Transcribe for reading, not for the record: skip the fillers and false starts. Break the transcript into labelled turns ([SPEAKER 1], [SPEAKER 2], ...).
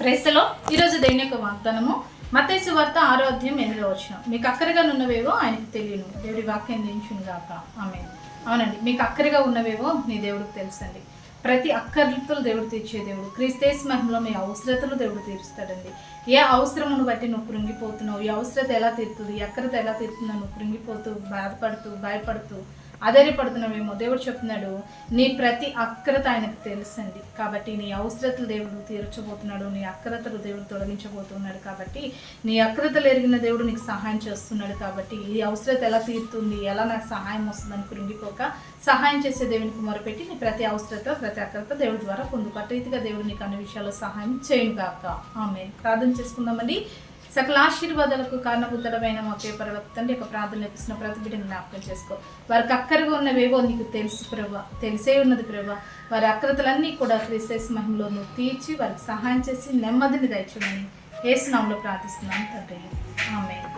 [SPEAKER 1] క్రైస్తలో ఈరోజు దేవుని యొక్క వాగ్దానము మత్తయి సువార్త 6వ అధ్యాయం 8వ వచనం. మీకు అక్కరగా ఉన్నవేవో ఆయనకు తెలియను, దేవుడి వాక్యం దించును గాక. ఆమేన్. అవునండి, మీకు అక్కరగా ఉన్నవేవో నీ దేవుడికి తెలుసండి. ప్రతి అక్కర్లతో దేవుడు తీర్చే దేవుడు. క్రీస్తేసు మహిమలో మీ అవసరతలు దేవుడు తీరుస్తాడండి. ఏ అవసరమును బట్టి నువ్వు కృంగిపోతున్నావు, ఈ అవసరత ఎలా తీరుతుంది, ఈ అక్కరత ఎలా తీరుతుందో నువ్వు కృంగిపోతూ బాధపడుతూ భయపడుతూ ఆధారపడుతున్నావేమో, దేవుడు చెప్తున్నాడు నీ ప్రతి అక్కరత ఆయనకు తెలుసండి. కాబట్టి నీ అవసరతలు దేవుడు తీర్చబోతున్నాడు, నీ అక్కరతలు దేవుడు తొలగించబోతున్నాడు. కాబట్టి నీ అక్కరతలు ఎరిగిన దేవుడు నీకు సహాయం చేస్తున్నాడు. కాబట్టి ఈ అవసరత ఎలా తీరుతుంది, ఎలా నాకు సహాయం వస్తుందని కృంగిపోక సహాయం చేసే దేవునికి మొరపెట్టి నీ ప్రతి అవసరత ప్రతి అక్కరత దేవుడి ద్వారా పొందుకు. రీతిగా దేవుడు నీకు అన్ని విషయాల్లో సహాయం చేయను గాక. ఆమేన్. ప్రార్థన చేసుకుందామండి. సకల ఆశీర్వాదాలకు కారణభూతుడమైన మా పేపర్లకు తండ్రి యొక్క ప్రార్థన నేర్పిస్తున్న ప్రతి బిడ్డని జ్ఞాపకం చేసుకో. వారికి అక్కరగా ఉన్నవేవో నీకు తెలుసు ప్రభా, తెలిసే ఉన్నది ప్రభా. వారి అక్కరతలన్నీ కూడా క్రీస్తు మహిమలో నువ్వు తీర్చి వారికి సహాయం చేసి నెమ్మదిని దయచేయమని యేసు నామములో ప్రార్థిస్తున్నాను తండ్రి. ఆమేన్.